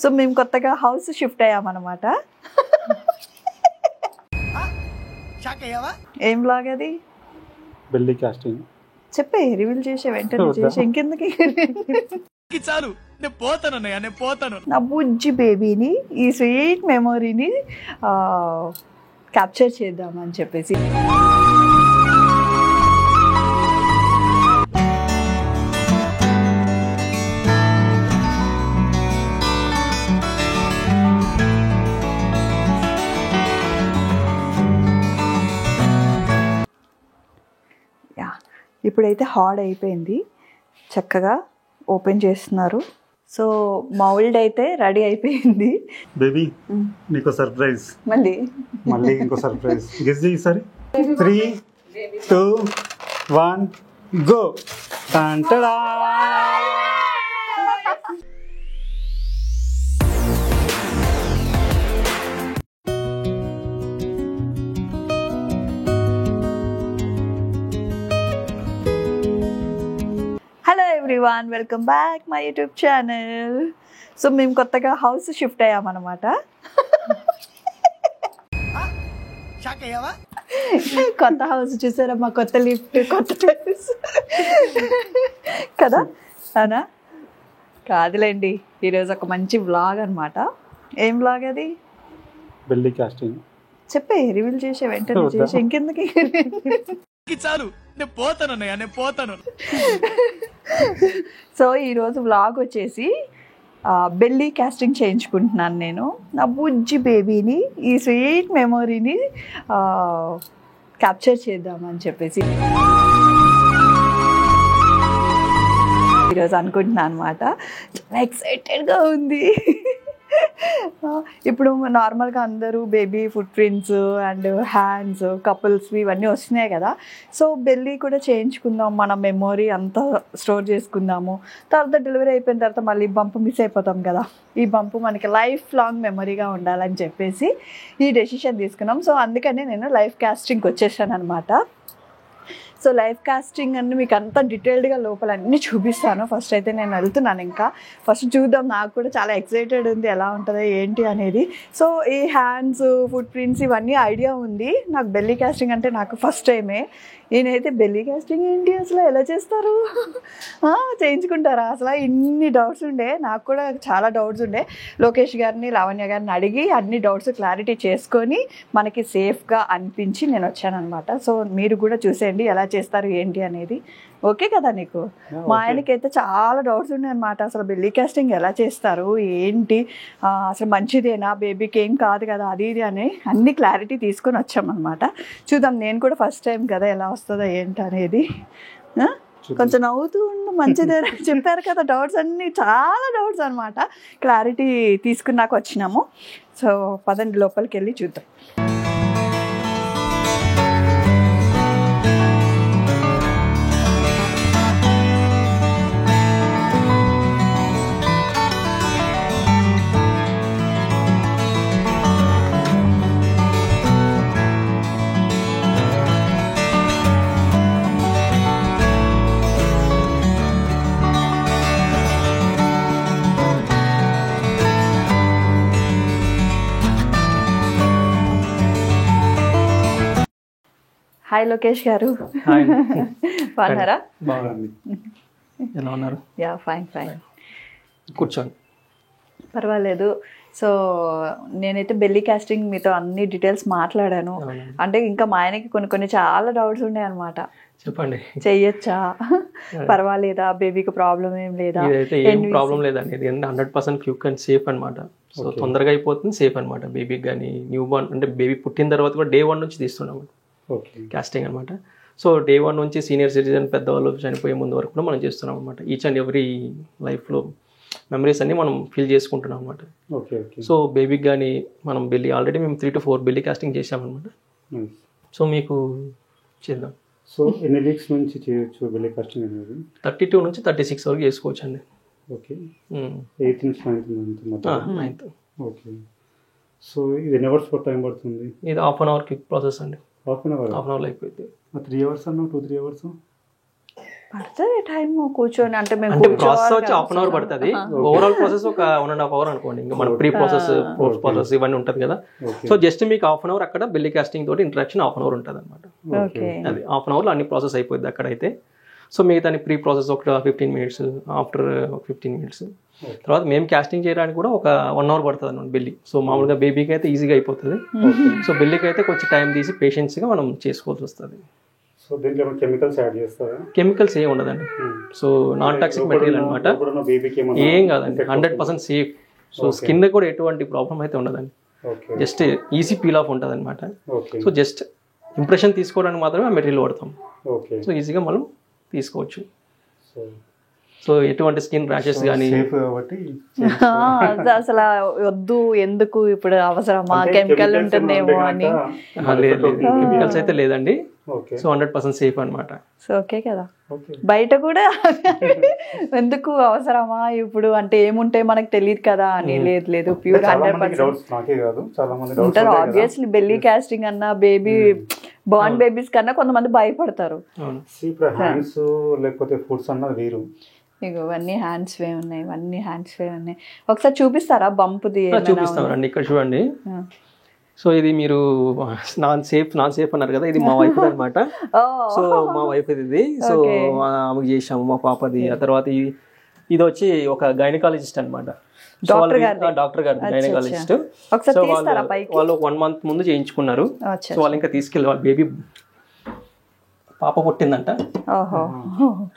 So మేము కొత్తగా house shift అయ్యామన్నమాట. ఏం బ్లాగ్ అది? Belly casting. చెప్పే, రివీల్ చేసే వెంటనే చేసి ఇంకెందుకు చాలు, నేను పోతాను. నా బుజ్జి బేబీని, ఈ స్వీట్ మెమొరీని క్యాప్చర్ చేద్దామని చెప్పేసి. ఇప్పుడైతే హార్డ్ అయిపోయింది, చక్కగా ఓపెన్ చేస్తున్నారు. సో మౌల్డ్ అయితే రెడీ అయిపోయింది. బేబీ నీకు సర్ప్రైజ్. మళ్ళీ ఇంకో సర్ప్రైజ్. గెస్ చేయి ఈసారి. 3, 2, 1 గో. టంటడా. Hello everyone, welcome back my YouTube channel. So మేము కొత్తగా హౌస్ షిఫ్ట్ అయ్యామన్నమాట. కొత్త హౌస్ చూసారా, మా కొత్త లిఫ్ట్, కొత్త టైల్స్ కదా అనా? కాదులేండి, ఈరోజు ఒక మంచి వ్లాగ్ అనమాట. ఏం వ్లాగ్ అది? Belly casting. చెప్పే, రివీల్ చేసే వెంటనే చేసి ఇంకెందుకు చాలు, నేను పోతాను. సో ఈరోజు వ్లాగ్ వచ్చేసి బెల్లీ కాస్టింగ్ చేయించుకుంటున్నాను నేను. నా బుజ్జి బేబీని, ఈ స్వీట్ మెమొరీని క్యాప్చర్ చేద్దామని చెప్పేసి ఈరోజు అనుకుంటున్నాను అనమాట. చాలా ఎక్సైటెడ్గా ఉంది. ఇప్పుడు నార్మల్గా అందరూ baby foot prints and hands, couples ఇవన్నీ వస్తున్నాయి కదా. సో బెల్లీ కూడా చేయించుకుందాం, మన మెమొరీ అంతా స్టోర్ చేసుకుందాము. తర్వాత డెలివరీ అయిపోయిన తర్వాత మళ్ళీ బంప్ మిస్ అయిపోతాం కదా. ఈ బంప్ మనకి లైఫ్ లాంగ్ మెమొరీగా ఉండాలని చెప్పేసి ఈ డెసిషన్ తీసుకున్నాం. సో అందుకని నేను లైఫ్ కాస్టింగ్కి వచ్చేసాను అనమాట. సో లైఫ్ కాస్టింగ్ అన్ని మీకు అంతా డీటెయిల్డ్గా లోపల అన్నీ చూపిస్తాను. ఫస్ట్ అయితే నేను వెళ్తున్నాను, ఇంకా ఫస్ట్ చూద్దాం. నాకు కూడా చాలా ఎక్సైటెడ్ ఉంది, ఎలా ఉంటుందో ఏంటి అనేది. సో ఈ హ్యాండ్స్, ఫుట్ ప్రింట్స్ ఇవన్నీ ఐడియా ఉంది నాకు. బెల్లీ కాస్టింగ్ అంటే నాకు ఫస్ట్ టైమే. ఈయనైతే బెల్లీ కాస్టింగ్ ఏంటి, అసలు ఎలా చేస్తారు, చేయించుకుంటారా అసలు, ఇన్ని డౌట్స్ ఉండే. నాకు కూడా చాలా డౌట్స్ ఉండే. లోకేష్ గారిని, లావణ్య గారిని అడిగి అన్ని డౌట్స్ క్లారిటీ చేసుకొని మనకి సేఫ్గా అనిపించి నేను వచ్చాను అనమాట. సో మీరు కూడా చూసేయండి ఎలా చేస్తారు ఏంటి అనేది. ఓకే కదా నీకు? మా ఆయనకైతే చాలా డౌట్స్ ఉన్నాయి అనమాట. అసలు బెల్లీ కాస్టింగ్ ఎలా చేస్తారు ఏంటి, అసలు మంచిదేనా, బేబీకి ఏం కాదు కదా, అది ఇది అని అన్ని క్లారిటీ తీసుకొని వచ్చామన్నమాట. చూద్దాం, నేను కూడా ఫస్ట్ టైం కదా, ఎలా వస్తుందో ఏంటి అనేది. కొంచెం నవ్వుతూ ఉండు, మంచిదే చెప్పారు కదా. డౌట్స్ అన్నీ చాలా డౌట్స్ అనమాట, క్లారిటీ తీసుకున్నాక వచ్చినాము. సో పదండి లోపలికి వెళ్ళి చూద్దాం. హాయ్ లోకేష్ గారు, బాగున్నారా? బాగుంది. ఎలా ఉన్నారు? Yeah fine. కూర్చోండి. పర్వాలేదు. సో నేనైతే బెల్లీ కాస్టింగ్ మీతో అన్ని డీటెయిల్స్ మాట్లాడాను. అంటే ఇంకా మా ఆయనకి కొన్ని చాలా డౌట్స్ ఉన్నాయి అనమాట. చెప్పండి. చెయ్యొచ్చా, పర్వాలేదా, బేబీకి ప్రాబ్లం ఏం లేదా? ఇదైతే ఏం ప్రాబ్లం లేదండి. ఇది 100% క్యూక్ అండ్ సేఫ్ అనమాట. సో తొందరగా అయిపోతుంది, సేఫ్ అనమాట. బేబీకి కానీ న్యూ బోర్న్ అంటే బేబీ పుట్టిన తర్వాత కూడా Day 1 నుంచి తీస్తున్నాం కాస్టింగ్ అనమాట. సో Day 1 నుంచి సీనియర్ సిటిజన్, పెద్దవాళ్ళు చనిపోయే ముందు వరకు కూడా మనం చేస్తున్నాం అనమాట. ఈచ్ అండ్ ఎవ్రీ లైఫ్లో మెమరీస్ అన్ని మనం ఫీల్ చేసుకుంటున్నాం అనమాట. సో బేబీకి కానీ మనం బెల్లీ ఆల్రెడీ మేము 3 to 4 బెల్లీ కాస్టింగ్ చేసామన్నమాట. సో మీకు చేద్దాం. సో ఎన్ని వీక్స్ నుంచి చేయొచ్చు బెల్లీ కాస్టింగ్ అనేది? 32 నుంచి 36 వరకు చేసుకోవచ్చు అండి. ఓకే. 8th నుంచి 9th. ఓకే. సో ఇది ఎన్ని అవర్స్ టైం పడుతుంది? ఇది ½ an hour క్విక్ ప్రాసెస్ అండి. హాఫ్ అన్ అవర్ అయిపోయింది. 3 hours అన్నా 2-3 hours? పడుతుంది టైం కూర్చొని, అంటే మేము అంటే ప్రాసెస్ వచ్చి హాఫ్ అన్ అవర్ పడుతుంది. ఓవరాల్ ప్రాసెస్ ఒక 1.5 hours అనుకోండి. ఇంకా మన ప్రీ ప్రాసెస్, పోస్ట్ ప్రాసెస్ ఇవన్నీ ఉంటుంది కదా. సో జస్ట్ మీకు హాఫ్ అన్ అవర్ అక్కడ బెల్లీ కాస్టింగ్ తోటి ఇంటరాక్షన్ హాఫ్ అన్ అవర్ ఉంటుంది అనమాట. అది హాఫ్ అన్ అవర్లో అన్ని ప్రాసెస్ అయిపోద్ది అక్కడైతే. సో మిగతా ప్రీ ప్రాసెస్ ఒక 15 minutes, ఆఫ్టర్ ఒక 15 minutes. తర్వాత మేము కాస్టింగ్ చేయడానికి కూడా ఒక 1 hour పడుతుంది అనమాట బెల్లి. సో మామూలుగా బేబీకి అయితే ఈజీగా అయిపోతుంది. సో బెల్లికి అయితే కొంచెం టైం తీసి పేషెన్స్గా మనం చేసుకోవాల్సి వస్తుంది. సో దీంట్లో కెమికల్స్ యాడ్ చేస్తారా? కెమికల్స్ ఏం ఉండదండి. సో నాన్ టాక్సిక్ మెటీరియల్ అనమాట. ఏం కాదండి, 100% సేఫ్. సో స్కిన్ కూడా ఎటువంటి ప్రాబ్లం అయితే ఉండదండి. జస్ట్ ఈజీ పీల్ ఆఫ్ ఉంటుంది అనమాట. సో జస్ట్ ఇంప్రెషన్ తీసుకోవడానికి మాత్రమే ఆ మెటీరియల్ వాడతాం. సో ఈజీగా మనం తీసుకోవచ్చు. సో ఎటువంటి స్కిన్ ర్యాషెస్ కానీ అసలు వద్దు, ఎందుకు ఇప్పుడు అవసరమా, కెమికల్ ఉంటుందేమో అని. లేదు, కెమికల్స్ అయితే లేదండి. సో 100% సేఫ్ అనమాట. సో ఓకే కదా. బయట కూడా ఎందుకు అవసరమా ఇప్పుడు అంటే ఏముంటాయి మనకు తెలియదు కదా అని. లేదు లేదు, ప్యూర్ 100% ఉంటారు. ఆబ్వియస్లీ బెల్లీ కాస్టింగ్ అన్న బేబీ బార్న్ బేబీస్ కన్నా కొంతమంది భయపడతారు. ఇగో ఇవన్నీ హ్యాండ్స్ వే ఉన్నాయి, ఇవన్నీ హ్యాండ్స్ వే ఉన్నాయి. ఒకసారి చూపిస్తారా బంప్ది? చూపిస్తామండి. ఇక్కడ చూడండి. సో ఇది మీరు నాన్ సేఫ్ అన్నారు కదా, ఇది మా వైఫ్ అనమాట. సో మా వైఫ్ ఇది. సో ఆమెకు చేసాము మా పాపది. ఆ తర్వాత ఇది వచ్చి ఒక గైనకాలజిస్ట్ అనమాట. డాక్టర్ గారు గైనకాలజిస్ట్. సో వాళ్ళు 1 month ముందు చేయించుకున్నారు. సో వాళ్ళు ఇంకా తీసుకెళ్ళి వాళ్ళ బేబీ పాప పుట్టిందంట.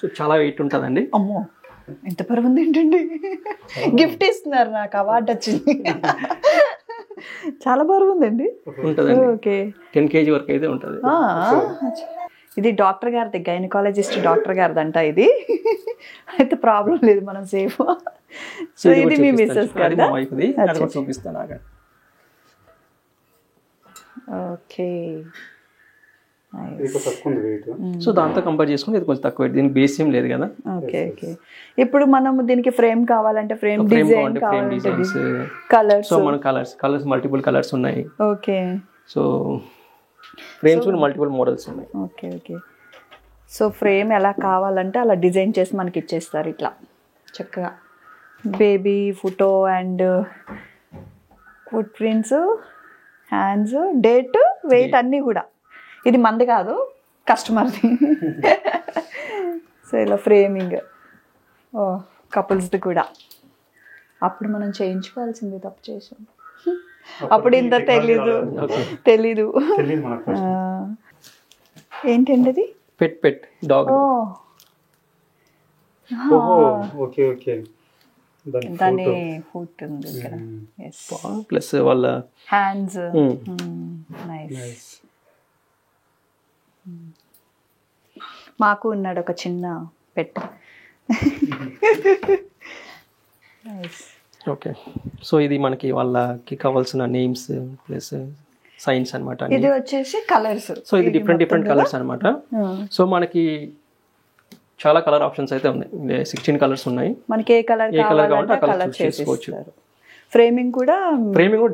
సో చాలా వెయిట్ ఉంటుందండి. అమ్మో ఎంత బరువు ఉంది ఏంటండి. గిఫ్ట్ ఇస్తున్నారు, నాకు అవార్డు వచ్చింది. చాలా బరువు ఉందండి. ఉంటుందండి. ఓకే, 10 kg వరకు అయితే ఉంటుంది. ఇది డాక్టర్ గారిది, గైనకాలజిస్ట్ డాక్టర్ గారిది అంట ఇది. అయితే ప్రాబ్లం లేదు, మనం సేఫ్. సో ఇది మీ మిస్సెస్ కదా? చూపిస్తాను. ఓకే. సో దాంతో కంపేర్ చేసుకుంటే ఇది కొంచెం తక్కువ. దీనికి బేస్ ఏం లేదు కదా. Okay okay. ఇప్పుడు మనం దీనికి ఫ్రేమ్ కావాలంటే ఫ్రేమ్ డిజైన్ కావాలంటే కలర్స్. సో మన కలర్స్ మల్టిపుల్ కలర్స్ ఉన్నాయి. ఓకే. సో ఫ్రేమ్స్ కూడా మల్టిపుల్ మోడల్స్ ఉన్నాయి. Okay okay. సో ఫ్రేమ్ ఎలా కావాలంటే అలా డిజైన్ చేసి మనకి ఇచ్చేస్తారు ఇట్లా చక్కగా. Baby photo and footprints, hands, date, weight అన్నీ కూడా. ఇది మంది కాదు, కస్టమర్ది. సో ఇలా ఫ్రేమింగ్ కపుల్స్ది కూడా. అప్పుడు మనం చేయించుకోవాల్సింది, తప్పు చేసాం. అప్పుడు ఇంత తెలీదు. ఏంటండి అది? Pet dog. దాని ఫుట్ ఉంది ఇక్కడ. ప్లస్ వాళ్ళ హ్యాండ్స్. నైస్. మాకు ఉన్నాడు ఒక చిన్న పెట్. ఓకే. సో ఇది మనకి వాళ్ళకి కావాల్సిన నేమ్స్ ప్లస్ సైన్స్ అనమాట. ఇది వచ్చేసి కలర్స్. సో ఇది డిఫరెంట్ కలర్స్ అనమాట. సో మనకి చాలా కలర్ ఆప్షన్స్ అయితే ఉన్నాయి. 16 కలర్స్ ఉన్నాయి. మనకి ఏ కలర్ కావాలంటే ఆ కలర్ చేసుకోవచ్చు. ఫ్రేమింగ్ కూడా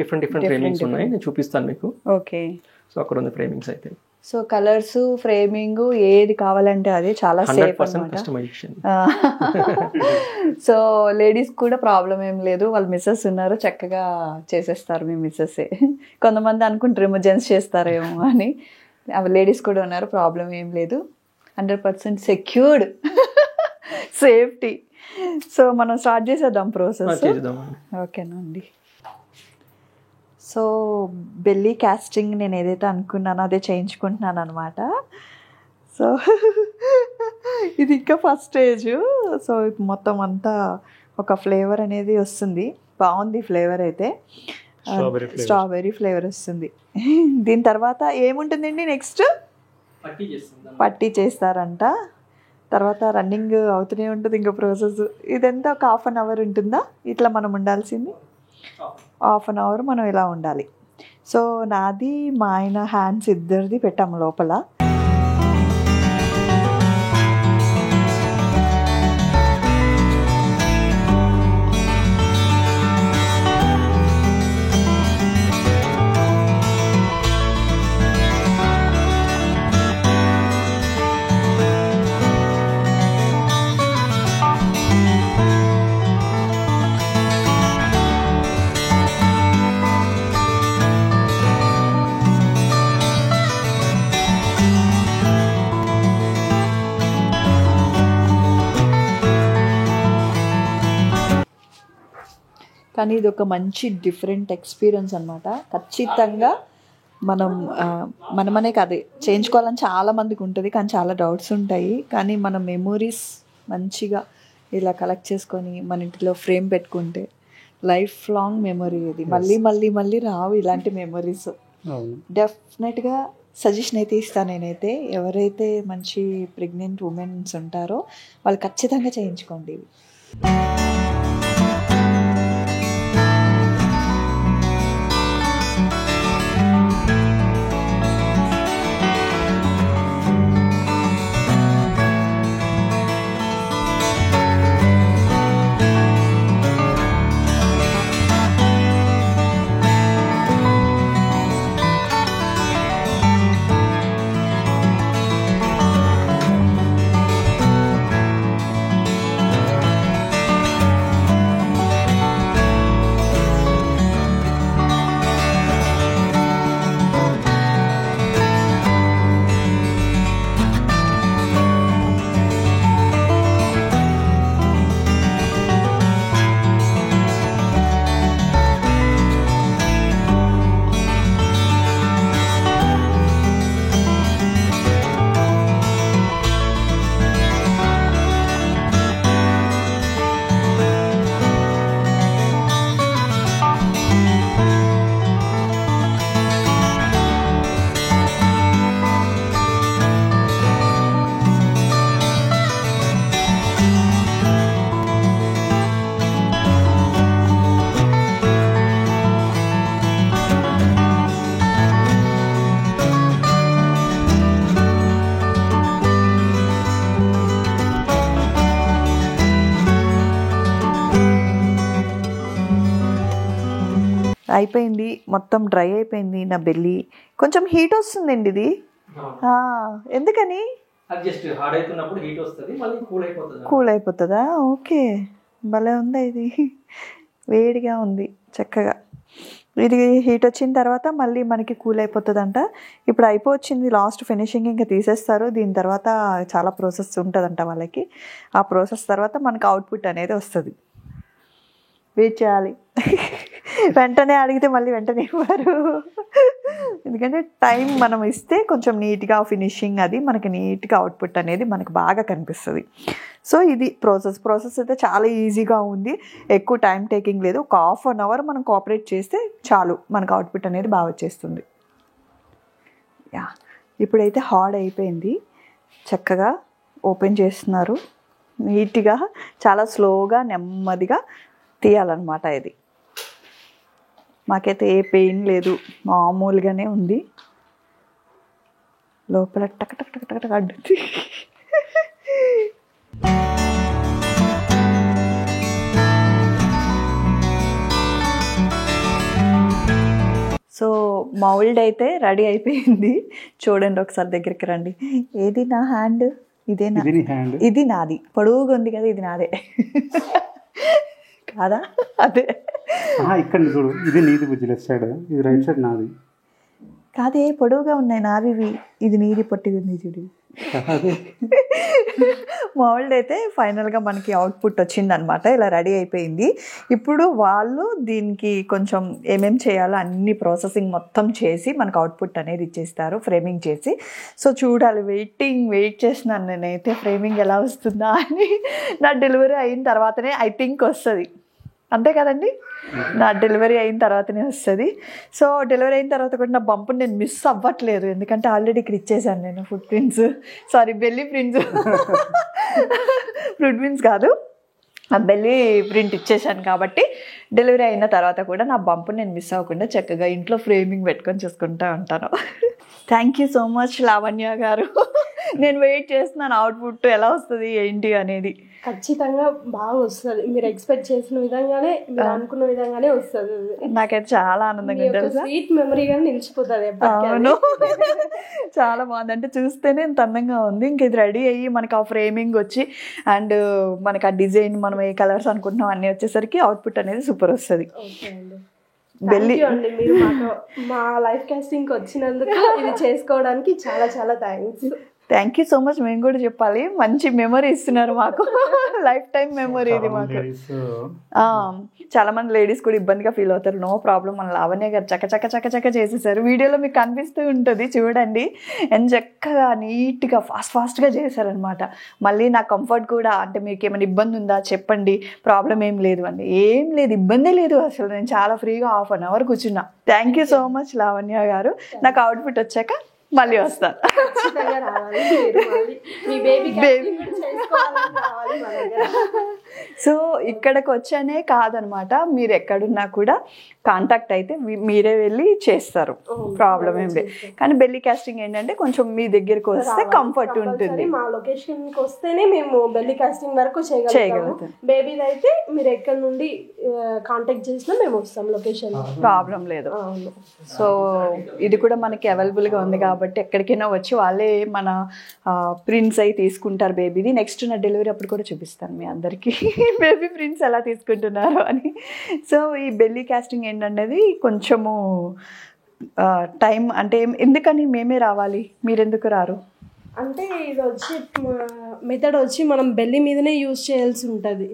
డిఫరెంట్ ఫ్రేమింగ్స్ ఉన్నాయి. నేను చూపిస్తాను మీకు. ఓకే. సో అక్కడ ఉంది ఫ్రేమింగ్స్ అయితే. సో కలర్స్, ఫ్రేమింగ్ ఏది కావాలంటే అది చాలా సేఫ్ అన్నమాట. సో లేడీస్ కూడా ప్రాబ్లం ఏం లేదు, వాళ్ళ మిస్సెస్ ఉన్నారు, చక్కగా చేసేస్తారు. మీ మిస్సెస్ కొంతమంది అనుకుంటారేమో జెంట్స్ చేస్తారేమో అని. లేడీస్ కూడా ఉన్నారు, ప్రాబ్లం ఏం లేదు. 100% సెక్యూర్డ్, సేఫ్టీ. సో మనం స్టార్ట్ చేసేద్దాం ప్రాసెస్. ఓకేనా అండి. సో బెల్లీ కాస్టింగ్ నేను ఏదైతే అనుకున్నానో అదే చేయించుకుంటున్నాను అనమాట. సో ఇది ఇంకా ఫస్ట్ స్టేజ్. సో మొత్తం అంతా ఒక ఫ్లేవర్ అనేది వస్తుంది. బాగుంది ఫ్లేవర్ అయితే. స్ట్రాబెర్రీ ఫ్లేవర్ వస్తుంది. దీని తర్వాత ఏముంటుందండి నెక్స్ట్? పట్టీ చేస్తారంట. తర్వాత రన్నింగ్ అవుతూనే ఉంటుంది ఇంకా ప్రాసెస్. ఇదంతా ఒక 1/2 hour ఉంటుందా ఇట్లా మనం ఉండాల్సింది? 1/2 hour మనం ఇలా ఉండాలి. సో నాది మా ఆయన హ్యాండ్స్ ఇద్దరిది పెట్టాము లోపల. కానీ ఇది ఒక మంచి డిఫరెంట్ ఎక్స్పీరియన్స్ అనమాట. ఖచ్చితంగా మనమనే కాదు, చేయించుకోవాలని చాలా మందికి ఉంటుంది, కానీ చాలా డౌట్స్ ఉంటాయి. కానీ మన మెమొరీస్ మంచిగా ఇలా కలెక్ట్ చేసుకొని మన ఇంటిలో ఫ్రేమ్ పెట్టుకుంటే లైఫ్ లాంగ్ మెమొరీ. ఇది మళ్ళీ మళ్ళీ మళ్ళీ రావు ఇలాంటి మెమొరీస్. డెఫినెట్గా సజెషన్ అయితే ఇస్తాను నేనైతే, ఎవరైతే మంచి ప్రెగ్నెంట్ ఉమెన్స్ ఉంటారో వాళ్ళు ఖచ్చితంగా చేయించుకోండి ఇవి. అయిపోయింది, మొత్తం డ్రై అయిపోయింది నా బెల్లి. కొంచెం హీట్ వస్తుందండి ఇది, ఎందుకని? కూల్ అయిపోతుందా? ఓకే, భలే ఉందా ఇది, వేడిగా ఉంది చక్కగా. ఇది హీట్ వచ్చిన తర్వాత మళ్ళీ మనకి కూల్ అయిపోతుందంట. ఇప్పుడు అయిపోవచ్చింది, లాస్ట్ ఫినిషింగ్ ఇంకా తీసేస్తారు. దీని తర్వాత చాలా ప్రాసెస్ ఉంటుందంట వాళ్ళకి. ఆ ప్రాసెస్ తర్వాత మనకు అవుట్పుట్ అనేది వస్తుంది. వెయిట్ చేయాలి. వెంటనే అడిగితే మళ్ళీ వెంటనే ఇవ్వరు, ఎందుకంటే టైం మనం ఇస్తే కొంచెం నీట్గా ఫినిషింగ్ అది మనకి నీట్గా అవుట్పుట్ అనేది మనకు బాగా కనిపిస్తుంది. సో ఇది ప్రాసెస్ అయితే చాలా ఈజీగా ఉంది, ఎక్కువ టైం టేకింగ్ లేదు. ఒక 1/2 hour మనం కోఆపరేట్ చేస్తే చాలు, మనకు అవుట్పుట్ అనేది బాగా వచ్చేస్తుంది. ఇప్పుడైతే హార్డ్ అయిపోయింది, చక్కగా ఓపెన్ చేస్తున్నారు నీట్గా. చాలా స్లోగా నెమ్మదిగా తీయాలన్నమాట ఇది. మాకైతే ఏ పెయిన్ లేదు, మామూలుగానే ఉంది. లోపల టక్ టక్ టక్ టక్ టక్ అడ్డుంది. సో మౌల్డ్ అయితే రెడీ అయిపోయింది. చూడండి ఒకసారి దగ్గరికి రండి. ఏది నా హ్యాండ్? ఇదేనా? ఇది నాది, పొడుగుగా ఉంది కదా, ఇది నాదే కాదా? అదే ఇక్కడ చూడు, ఇది నీది బుజ్జి, లెఫ్ట్ సైడ్, ఇది రైట్ సైడ్ నాది. కాదే, పొడవుగా ఉన్నాయి నావి, ఇది నీది పొట్టిగా ఉంది చూడు. మౌల్డ్ అయితే ఫైనల్గా మనకి అవుట్పుట్ వచ్చిందనమాట, ఇలా రెడీ అయిపోయింది. ఇప్పుడు వాళ్ళు దీనికి కొంచెం ఏమేమి చేయాలో అన్ని ప్రాసెసింగ్ మొత్తం చేసి మనకు అవుట్పుట్ అనేది ఇచ్చేస్తారు, ఫ్రేమింగ్ చేసి. సో చూడాలి, వెయిట్ చేస్తున్నాను నేనైతే, ఫ్రేమింగ్ ఎలా వస్తుందా అని. నా డెలివరీ అయిన తర్వాతనే ఐ థింక్ వస్తుంది, అంతే కదండి? నా డెలివరీ అయిన తర్వాతనే వస్తుంది. సో డెలివరీ అయిన తర్వాత కూడా నా బంపుని నేను మిస్ అవ్వట్లేదు, ఎందుకంటే ఆల్రెడీ ఇక్కడ ఇచ్చేసాను నేను foot prints, sorry belly prints, foot prints కాదు, ఆ బెల్లీ ప్రింట్ ఇచ్చేసాను. కాబట్టి డెలివరీ అయిన తర్వాత కూడా నా బంపుని నేను మిస్ అవ్వకుండా చక్కగా ఇంట్లో ఫ్రేమింగ్ పెట్టుకొని చూసుకుంటూ ఉంటాను. Thank you so much Lavanya గారు. నేను వెయిట్ చేస్తున్నాను అవుట్పుట్ ఎలా వస్తుంది ఏంటి అనేది. ఖచ్చితంగా బాగా వస్తుంది, మీరు ఎక్స్పెక్ట్ చేసిన విధంగానే, మీరు అనుకున్న విధంగానే వస్తుంది. నాకైతే చాలా ఆనందంగా ఉంటుంది, స్వీట్ మెమరీగా నిలిచిపోతుంది. అవును, చాలా బాగుంది. అంటే చూస్తేనే ఇంత అందంగా ఉంది. ఇంక ఇది రెడీ అయ్యి మనకి ఆ ఫ్రేమింగ్ వచ్చి అండ్ మనకి ఆ డిజైన్ మనం ఏ కలర్స్ అనుకుంటున్నాం అన్నీ వచ్చేసరికి అవుట్పుట్ అనేది సూపర్ వస్తుంది. బెల్లి అండి, మీరు మా లైఫ్ కాస్టింగ్ వచ్చినందుకు ఇది చేసుకోవడానికి చాలా చాలా thanks. Thank you so much. మేము కూడా చెప్పాలి, మంచి మెమరీ ఇస్తున్నారు మాకు, లైఫ్ టైం మెమరీ ఇది మాకు. చాలా మంది లేడీస్ కూడా ఇబ్బందిగా ఫీల్ అవుతారు. నో ప్రాబ్లం, మన లావణ్య గారు చక్క చేసేసారు. వీడియోలో మీకు కనిపిస్తూ ఉంటుంది చూడండి. అండ్ చక్కగా నీట్గా ఫాస్ట్గా చేశారనమాట. మళ్ళీ నా కంఫర్ట్ కూడా, అంటే మీకు ఏమైనా ఇబ్బంది ఉందా చెప్పండి, ప్రాబ్లం ఏం లేదు అండి. ఏం లేదు, ఇబ్బందే లేదు అసలు. నేను చాలా ఫ్రీగా 1/2 hour కూర్చున్నా. Thank you so much Lavanya గారు. నాకు అవుట్ఫిట్ వచ్చాక మళ్ళీ వస్తాను. ఖచ్చితంగా రావాలి మీరు, మళ్ళీ మీ బేబీ చేసుకోవాలని రావాలి మా దగ్గర. సో ఇక్కడికి వచ్చానే కాదనమాట, మీరు ఎక్కడున్నా కూడా కాంటాక్ట్ అయితే మీరే వెళ్ళి చేస్తారు, ప్రాబ్లం ఏం లేదు. కానీ బెల్లీ కాస్టింగ్ ఏంటంటే కొంచెం మీ దగ్గరికి వస్తే కంఫర్ట్ ఉంటుంది. మా లొకేషన్కి వస్తేనే మేము బెల్లీ కాస్టింగ్ వరకు చేయగలుగుతాం. బేబీది అయితే మీరు ఎక్కడ నుండి కాంటాక్ట్ చేసినా మేము వస్తాం లొకేషన్, ప్రాబ్లం లేదు. సో ఇది కూడా మనకి అవైలబుల్గా ఉంది కాబట్టి ఎక్కడికైనా వచ్చి వాళ్ళే మన ప్రింట్స్ అయి తీసుకుంటారు బేబీది. నెక్స్ట్ నా డెలివరీ అప్పుడు కూడా చూపిస్తాను మీ అందరికీ బేబీ ప్రింట్స్ ఎలా తీసుకుంటున్నారు అని. సో ఈ బెల్లీ కాస్టింగ్ ఏంటనేది కొంచెము టైం, అంటే ఎందుకని మేమే రావాలి, మీరెందుకు రారు? అంటే ఇది వచ్చి మెథడ్ వచ్చి మనం బెల్లీ మీదనే యూజ్ చేయాల్సి ఉంటుంది.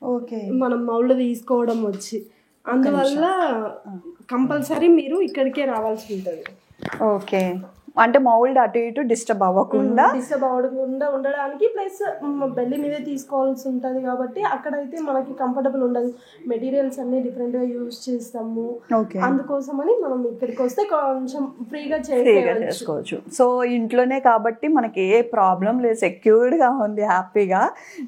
ఓకే, మనం మౌల్డ్ తీసుకోవడం వచ్చి, అందువల్ల కంపల్సరీ మీరు ఇక్కడికే రావాల్సి ఉంటుంది. ఓకే, అంటే మౌల్డ్ అటు ఇటు డిస్టర్బ్ అవ్వకుండా ఉండడానికి, ప్లస్ బెల్లి మీదే తీసుకోవాల్సి ఉంటుంది కాబట్టి అక్కడైతే మనకి కంఫర్టబుల్ ఉండదు. మెటీరియల్స్ అన్ని డిఫరెంట్గా యూజ్ చేస్తాము, అందుకోసమని మనం ఇక్కడికి వస్తే కొంచెం ఫ్రీగా చేసుకోవచ్చు. సో ఇంట్లోనే కాబట్టి మనకి ఏ ప్రాబ్లం లేదు, సెక్యూర్డ్గా ఉంది, హ్యాపీగా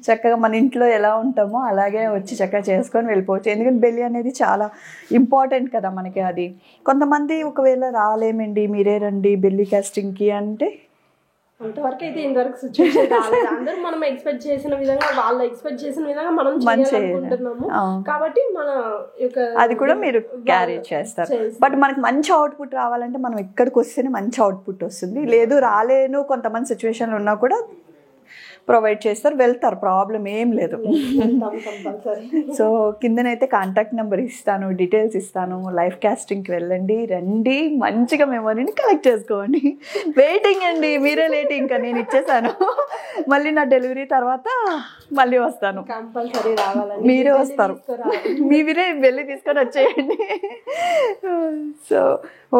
చక్కగా మన ఇంట్లో ఎలా ఉంటామో అలాగే వచ్చి చక్కగా చేసుకొని వెళ్ళిపోవచ్చు. ఎందుకంటే బెల్లి అనేది చాలా ఇంపార్టెంట్ కదా మనకి. అది కొంతమంది ఒకవేళ రాలేమండి మీరే రండి బెల్లి కాస్టింగ్కి అంటే, అంతవరకు అయితే ఇంతవరకు సిచ్యువేషన్ రాలేదు. అందరూ మనం ఎక్స్పెక్ట్ చేసిన విధంగా, వాళ్ళు ఎక్స్పెక్ట్ చేసిన విధంగా మనం చేయాలనుకుంటున్నాము కాబట్టి మన యొక్క అది కూడా మీరు క్యారీ చేస్తారు. బట్ మనకి మంచి అవుట్పుట్ రావాలంటే మనం ఇక్కడికి వస్తేనే మంచి అవుట్పుట్ వస్తుంది. లేదు రాలేను కొంతమంది సిచ్యువేషన్లు ఉన్నా కూడా ప్రొవైడ్ చేస్తారు, వెళ్తారు, ప్రాబ్లం ఏం లేదు. సో కిందనైతే కాంటాక్ట్ నెంబర్ ఇస్తాను, డీటెయిల్స్ ఇస్తాను. లైఫ్ కాస్టింగ్కి వెళ్ళండి, రండి, మంచిగా మెమరీని కలెక్ట్ చేసుకోండి. వెయిటింగ్ అండి, మీరే లేట్, ఇంకా నేను ఇచ్చేసాను. మళ్ళీ నా డెలివరీ తర్వాత మళ్ళీ వస్తాను, కంపల్సరీ రావాలండి, మీరే వస్తారు, మీరే వెళ్ళి తీసుకొని వచ్చేయండి. సో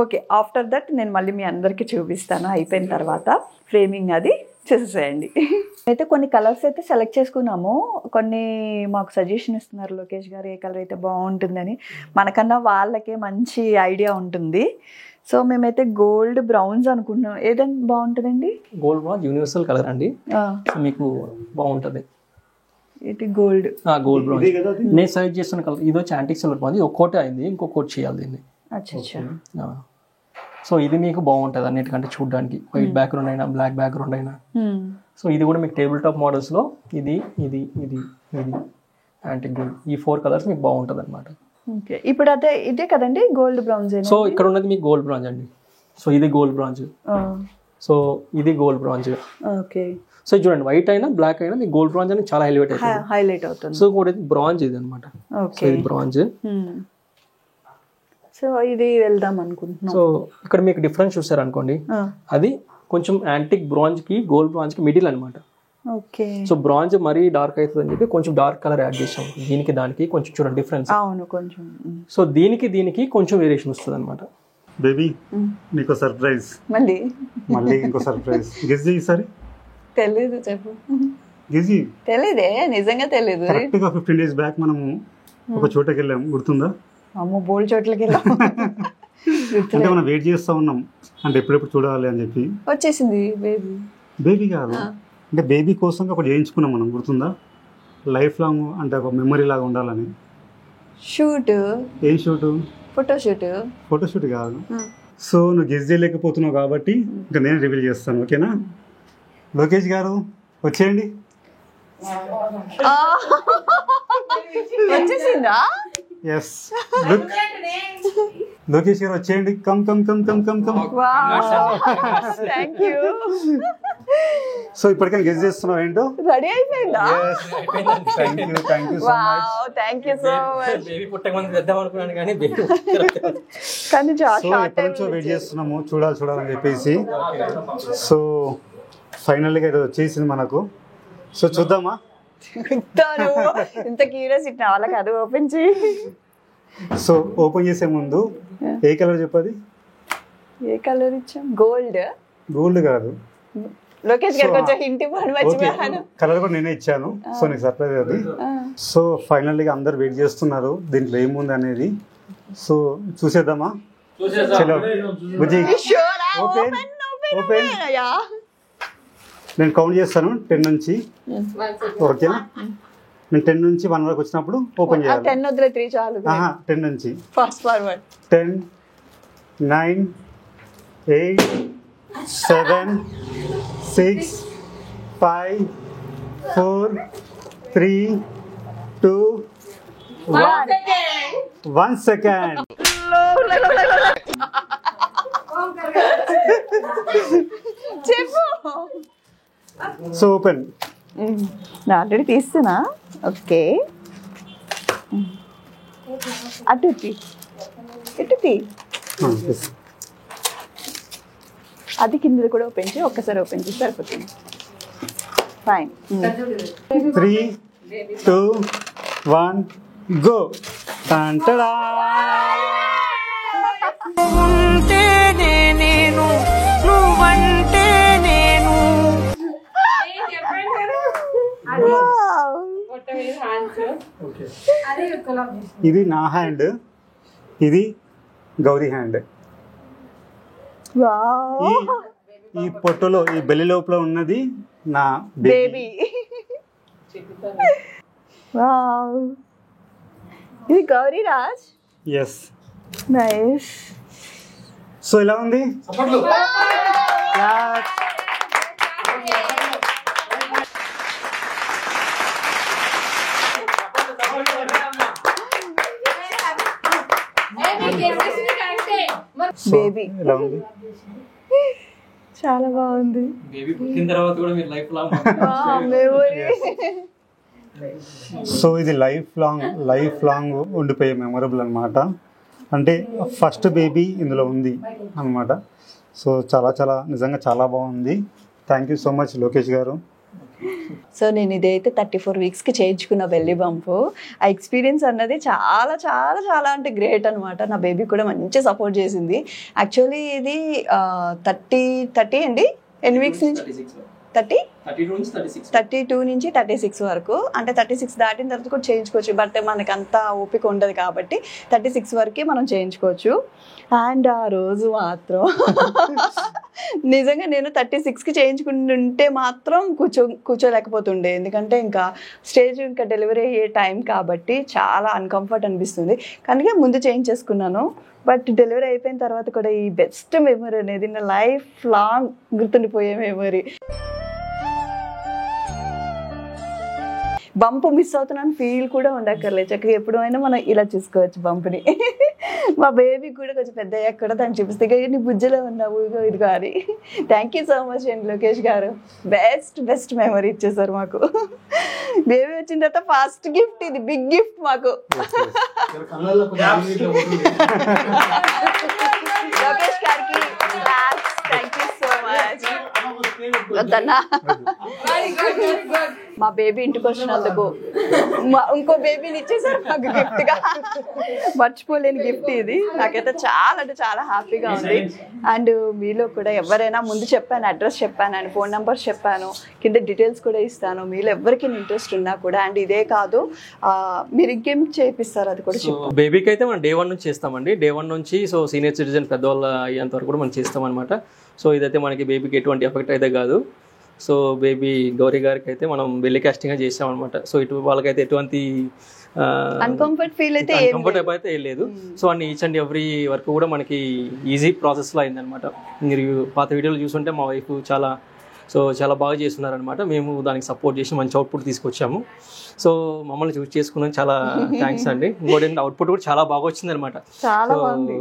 ఓకే, ఆఫ్టర్ దట్ నేను మళ్ళీ మీ అందరికీ చూపిస్తాను. అయిపోయిన తర్వాత ఫ్రేమింగ్ అది చేసేసేయండి. అయితే కొన్ని కలర్స్ అయితే సెలెక్ట్ చేసుకున్నాము, కొన్ని మాకు సజెషన్ ఇస్తున్నారు లోకేష్ గారు ఏ కలర్ అయితే బాగుంటుందని. మనకన్నా వాళ్ళకే మంచి ఐడియా ఉంటుంది. సో మేమైతే గోల్డ్ బ్రౌన్స్ అనుకుంటున్నాం. ఏదంటే బాగుంటుందండి? గోల్డ్ బ్రౌన్ యూనివర్సల్ కలర్ అండి, మీకు బాగుంటుంది. ఇది గోల్డ్ బ్రౌన్ నేను సజెస్ట్ చేస్తున్న కలర్ ఇది వచ్చి యాంటిక్ సిల్వర్ బ్రౌన్. ఇది ఒక్కోటి అయింది, ఇంకొకటి చేయాలి దీన్ని. అచ్చా, సో ఇది మీకు బాగుంటుంది అన్నిటికంటే చూడడానికి, వైట్ బ్యాక్గ్రౌండ్ అయినా బ్లాక్ బ్యాక్గ్రౌండ్ అయినా. సో ఇది కూడా మీకు టేబుల్ టాప్ మోడల్స్లో ఇది ఇది ఇది ఇది యాంటిక్ గోల్డ్, ఈ 4 కలర్స్ మీకు బాగుంటుంది అనమాట. ఇప్పుడు అదే ఇదే కదండి గోల్డ్ బ్రౌన్స్. సో ఇక్కడ ఉన్నది మీకు గోల్డ్ బ్రాంజ్ అండి. సో ఇది గోల్డ్ బ్రాంజ్, సో ఇది గోల్డ్ బ్రాంజ్. ఓకే, సో చూడండి వైట్ అయినా బ్లాక్ అయినా మీకు గోల్డ్ బ్రాంజ్ అని చాలా హైలైట్ అవుతుంది. సో కూడా బ్రాంజ్ ఇది అనమాట. సో ఇది బ్రాంజ్. సో ఇది వెళ్దాం అనుకుంటున్నాం. సో ఇక్కడ మీకు డిఫరెన్స్ చూసారు అనుకోండి, అది కొంచెం యాంటిక్ బ్రాంజ్ కి గోల్డ్ బ్రాంజ్ కి మిడిల్ అనమాట. ఓకే, సో బ్రాంజ్ మరీ డార్క్ అవుతుంది అని చెప్పి కొంచెం డార్క్ కలర్ యాడ్ చేసాం. దీనికి దానికి కొంచెం చూడండి డిఫరెన్స్. అవును, కొంచెం. సో దీనికి కొంచెం వేరియేషన్ వస్తుంది అనమాట. బేబీ నీకు సర్ప్రైజ్, మళ్ళీ ఇంకో సర్ప్రైజ్. గెస్ చేయి ఈసారి. తెలీదు, చెప్పు. గెస్ చేయి. తెలీదే, నిజంగా తెలీదు. కరెక్ట్ గా 15 days బ్యాక్ మనము ఒక చోటకి వెళ్ళాం, గుర్తుందా? అమ్మో, బోల్డ్ చోట్లకి వెళ్ళాం. అంటే మనం వెయిట్ చేస్తూ ఉన్నాం, అంటే ఎప్పుడెప్పుడు చూడాలి అని చెప్పి. వచ్చేసింది బేబీ కాదు, అంటే బేబీ కోసం ఒకటి చేయించుకున్నాం మనం, గుర్తుందా? లైఫ్ లాంగ్ అంటే ఒక మెమరీ లాగా ఉండాలని. షూట్. ఏం షూట్? ఫోటోషూట్ కాదు. సో నువ్వు గెస్ చేయలేకపోతున్నావు కాబట్టి ఇంకా నేను రివీల్ చేస్తాను, ఓకేనా? లోకేష్ గారు వచ్చేయండి. వచ్చేసిందా? ఎస్, లోకేష్ గారు వచ్చేయండి. Come come come come come come. Thank you. So ఇప్పటికైనా గెస్ చేస్తున్నావు ఏంటో? రెడీ అయిపోయిందా? Thank you so much. Thank you so much. Baby పుట్టక ముందు తెద్దాం అనుకున్నాను కానీ కానీ సో ఎప్పటి నుంచో వెయిట్ చేస్తున్నాము చూడాలని చెప్పేసి. సో ఫైనల్గా ఇది వచ్చేసింది మనకు. సో చూద్దామా? చెప్తాను. ఇంత క్యూరియాసిటీ నా వాళ్ళకి అది ఓపెన్ చేయి. సో ఓపెన్ చేసే ముందు ఏ కలర్ చెప్పది? ఏ కలర్ ఇచ్చాం? గోల్డ్. గోల్డ్ కాదు, లోకేష్ గారు కొంచెం హింట్ ఇవ్వండి, మర్చిపోయాను. కలర్ కూడా నేనే ఇచ్చాను. సో నీకు సర్ప్రైజ్ అది. సో ఫైనల్గా అందరు వెయిట్ చేస్తున్నారు దీంట్లో ఏముంది అనేది. సో చూసేద్దామా? చలో బుజ్జి ఓపెన్ ఓపెన్. నేను కౌంట్ చేస్తాను 10 నుంచి. ఓకేనా? నేను 10 నుంచి 1 వరకు వచ్చినప్పుడు ఓపెన్ చేయాలి. 10 వద్దులే, 3 చాలు. 10 నుంచి. Fast forward. 10, 9, 8, 7, 6, 5, 4, 3, 2, 1 second. చెప్పు. So open. నా ఆల్రెడీ తీస్తున్నా. ఓకే, అటు ఇటు తీ. అది కింద కూడా ఓపెన్ చేయి, ఒక్కసారి ఓపెన్ చేసి సరిపోతుంది. ఫైన్. 3, 2, 1 గో. టంటడా. ఇది నా హ్యాండ్, ఇది గౌరీ హ్యాండ్. ఈ పొట్టలో ఈ బెల్లి లోపల ఉన్నది నా బేబీ. ఇది Gauri Raj. Yes. Nice. So ఎలా ఉంది? బేబీ ఎలా ఉంది? చాలా బాగుంది. బేబీ పుట్టిన తర్వాత కూడా మీరు లైఫ్ లాంగ్ మెమొరీ. సో ఇది లైఫ్ లాంగ్ ఉండిపోయే మెమొరబుల్ అనమాట. అంటే ఫస్ట్ బేబీ ఇందులో ఉంది అనమాట. సో చాలా నిజంగా చాలా బాగుంది. Thank you so much Lokesh గారు. సో నేను ఇదైతే 34 వీక్స్కి చేయించుకున్న బెల్లీ బంపు. ఆ ఎక్స్పీరియన్స్ అన్నది చాలా చాలా చాలా అంటే గ్రేట్ అనమాట. నా బేబీ కూడా మంచి సపోర్ట్ చేసింది. యాక్చువల్లీ ఇది 30 అండి. ఎన్ని వీక్స్ నుంచి? 32 నుంచి 36 వరకు. అంటే 36 దాటిన తర్వాత కూడా చేయించుకోవచ్చు, బట్ మనకి అంత ఓపిక ఉండదు కాబట్టి 36 వరకు మనం చేయించుకోవచ్చు. అండ్ ఆ రోజు మాత్రం నిజంగా నేను 36కి చేయించుకుంటుంటే మాత్రం కూర్చోలేకపోతుండే. ఎందుకంటే ఇంకా స్టేజ్ ఇంకా డెలివరీ అయ్యే టైం కాబట్టి చాలా అన్కంఫర్ట్ అనిపిస్తుంది. కనుక ముందు చేయించేసుకున్నాను. బట్ డెలివరీ అయిపోయిన తర్వాత కూడా ఈ బెస్ట్ మెమరీ అనేది నా లైఫ్ లాంగ్ గుర్తుండిపోయే మెమరీ. బంపు మిస్ అవుతున్నాను ఫీల్ కూడా ఉండక్కర్లేదు. చక్కగా ఎప్పుడైనా మనం ఇలా చూసుకోవచ్చు బంపుని. మా బేబీ కూడా కొంచెం పెద్ద అయ్యాక కూడా దాన్ని చూపిస్తే నీ బుజ్జిలో ఉన్నావు ఇదిగో అని. థ్యాంక్ యూ సో మచ్ అండి లోకేష్ గారు. బెస్ట్ మెమరీ ఇచ్చేసారు మాకు. బేబీ వచ్చిన తర్వాత ఫస్ట్ గిఫ్ట్ ఇది, బిగ్ గిఫ్ట్ మాకు. లోకేష్ గారికి థ్యాంక్ యూ సో మచ్. మా బేబీ ఇంటికి వచ్చినందుకు ఇంకో బేబీని ఇచ్చేసారు మాకు గిఫ్ట్ గా. మర్చిపోలేని గిఫ్ట్ ఇది. నాకైతే చాలా అంటే చాలా హ్యాపీగా ఉంది. అండ్ మీలో కూడా ఎవరైనా ముందు చెప్పాను, అడ్రస్ చెప్పాను అండ్ ఫోన్ నెంబర్స్ చెప్పాను, కింద డీటెయిల్స్ కూడా ఇస్తాను. మీలో ఎవరికి ఇంట్రెస్ట్ ఉన్నా కూడా. అండ్ ఇదే కాదు, మీరు ఇంకేం చేపిస్తారు అది కూడా చెప్పాను. బేబీకి అయితే మనం Day 1 నుంచి చేస్తామండి. Day 1 నుంచి సో సీనియర్ సిటిజన్ పెద్దవాళ్ళు అయ్యేంత వరకు కూడా మనం చేస్తాం అనమాట. సో ఇదైతే మనకి బేబీకి ఎటువంటి ఎఫెక్ట్ అయితే కాదు. సో బేబీ గౌరీ గారికి అయితే మనం బెల్లి కాస్టింగ్ చేసాం అనమాట. సో ఇటు వాళ్ళకైతే ఎటువంటి అన్కంఫర్ట్ ఫీల్ అయితే కంఫర్టబుల్ అయితే ఏం లేదు. సో అన్ని ఈచ్ అండ్ ఎవ్రీ వర్క్ కూడా మనకి ఈజీ ప్రాసెస్లో అయిందనమాట. మీరు పాత వీడియోలు చూసుంటే మా వైఫ్ చాలా బాగా చేస్తున్నారనమాట. మేము దానికి సపోర్ట్ చేసి మంచి అవుట్పుట్ తీసుకొచ్చాము. సో మమ్మల్ని చూస్ చేసుకున్నాం, చాలా థ్యాంక్స్ అండి. ఇంకోటి అవుట్పుట్ కూడా చాలా బాగా వచ్చింది అనమాట. చాలా బాగుంది.